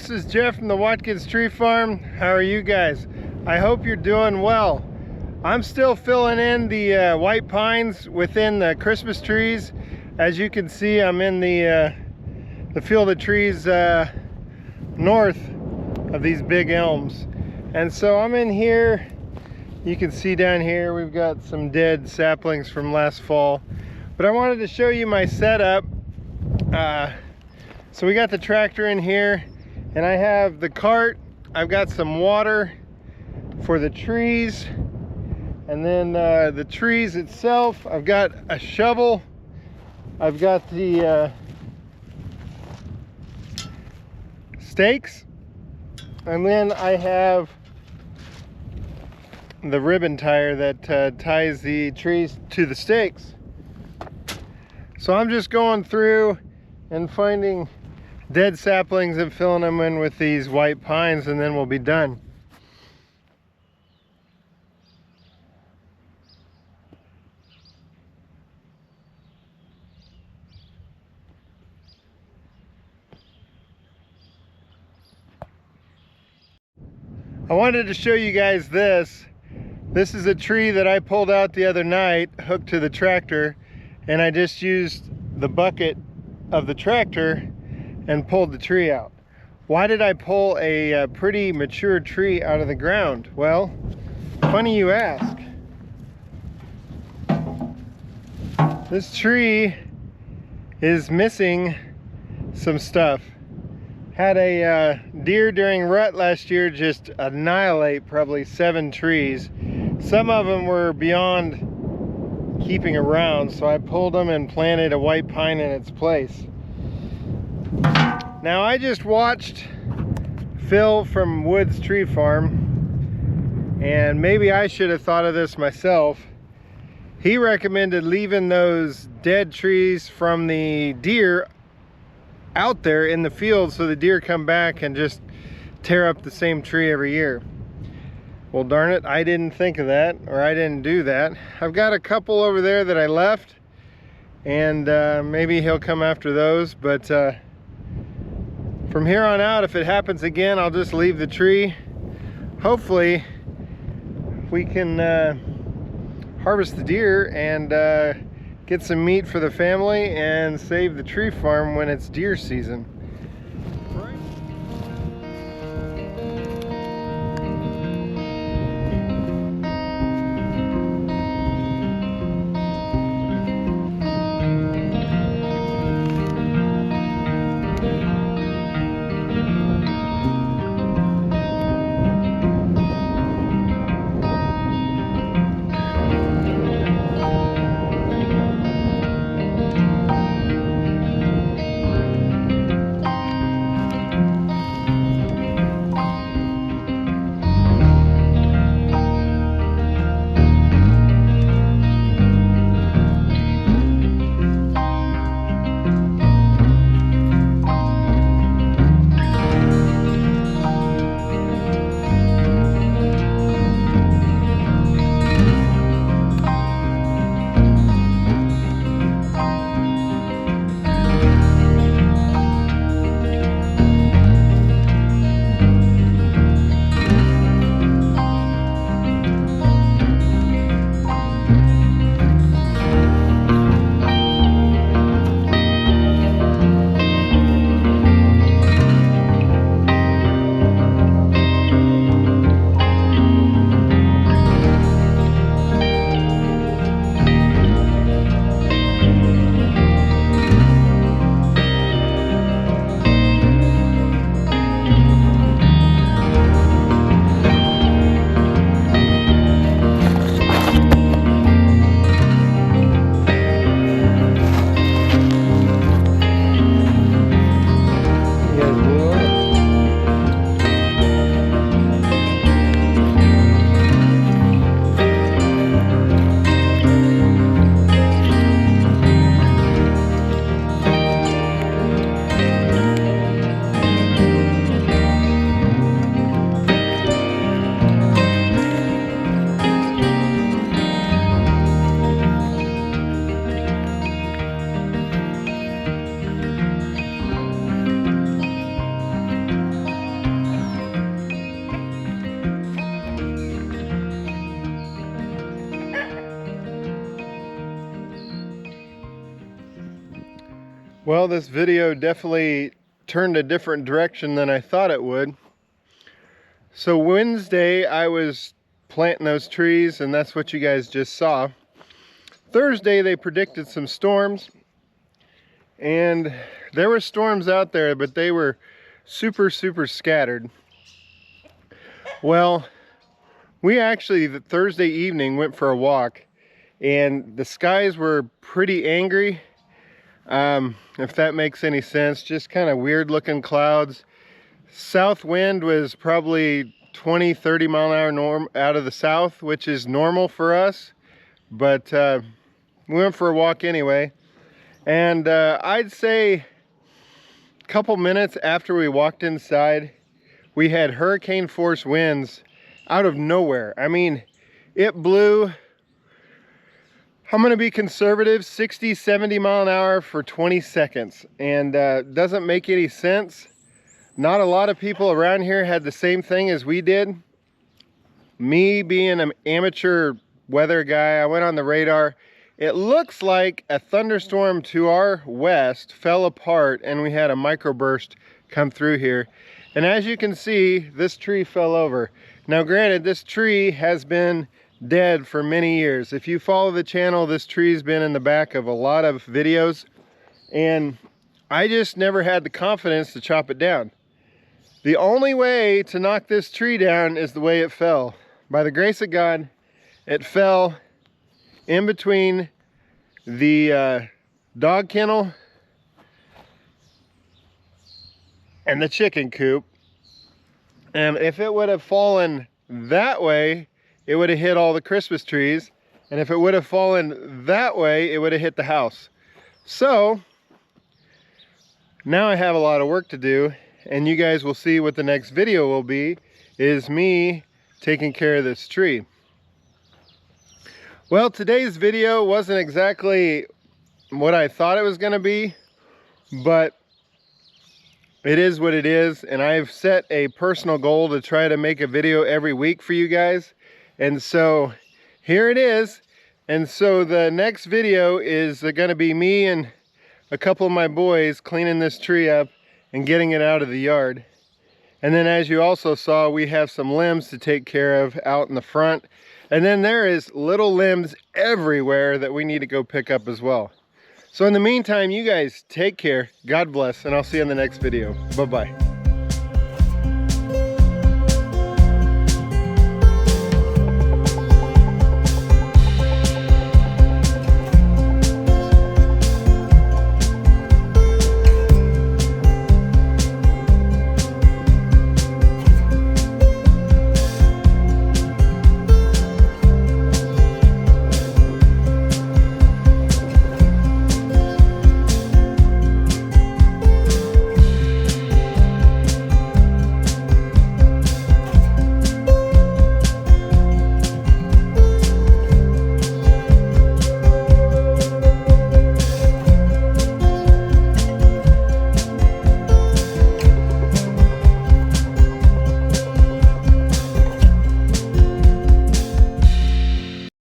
this is Jeff from the Watkins Tree Farm. How are you guys? I hope you're doing well. I'm still filling in the white pines within the Christmas trees. As you can see, I'm in the field of trees north of these big elms. And so I'm in here. You can see down here we've got some dead saplings from last fall. But I wanted to show you my setup. So we got the tractor in here, and I have the cart. I've got some water for the trees, and then the trees itself, I've got a shovel. I've got the stakes, and then I have the ribbon tire that ties the trees to the stakes. So I'm just going through and finding dead saplings and filling them in with these white pines, and then we'll be done. I wanted to show you guys this. This is a tree that I pulled out the other night, hooked to the tractor, and I just used the bucket of the tractor and pulled the tree out. Why did I pull a pretty mature tree out of the ground? Well, funny you ask. This tree is missing some stuff. Had a deer during rut last year just annihilate probably 7 trees. Some of them were beyond keeping around, so I pulled them and planted a white pine in its place. Now I just watched Phil from Woods Tree Farm, and maybe I should have thought of this myself. He recommended leaving those dead trees from the deer out there in the field so the deer come back and just tear up the same tree every year. Well, darn it, I didn't think of that, or I didn't do that. I've got a couple over there that I left, and maybe he'll come after those, but from here on out, if it happens again, I'll just leave the tree. Hopefully we can harvest the deer and get some meat for the family and save the tree farm when it's deer season. Well, this video definitely turned a different direction than I thought it would. So Wednesday I was planting those trees, and that's what you guys just saw. Thursday they predicted some storms, and there were storms out there, but they were super scattered. Well, we actually the Thursday evening went for a walk, and the skies were pretty angry, if that makes any sense. Just kind of weird looking clouds. South wind was probably 20-30 mile an hour out of the south, which is normal for us, but we went for a walk anyway. And I'd say a couple minutes after we walked inside, we had hurricane force winds out of nowhere. I mean, it blew, I'm gonna be conservative, 60-70 mile an hour for 20 seconds, and doesn't make any sense. Not a lot of people around here had the same thing as we did. Me being an amateur weather guy, I went on the radar. It looks like a thunderstorm to our west fell apart and we had a microburst come through here. And as you can see, this tree fell over. Now granted, this tree has been dead for many years. If you follow the channel, this tree's been in the back of a lot of videos, and I just never had the confidence to chop it down. The only way to knock this tree down is the way it fell. By the grace of God, it fell in between the dog kennel and the chicken coop. And if it would have fallen that way, it would have hit all the Christmas trees. And if it would have fallen that way, it would have hit the house. So now I have a lot of work to do, and you guys will see what the next video will be, is me taking care of this tree. Well, today's video wasn't exactly what I thought it was going to be, but it is what it is, and I've set a personal goal to try to make a video every week for you guys, and so here it is. And so the next video is going to be me and a couple of my boys cleaning this tree up and getting it out of the yard. And then, as you also saw, we have some limbs to take care of out in the front. And then there is little limbs everywhere that we need to go pick up as well. So in the meantime, you guys take care, God bless, and I'll see you in the next video. Bye-bye.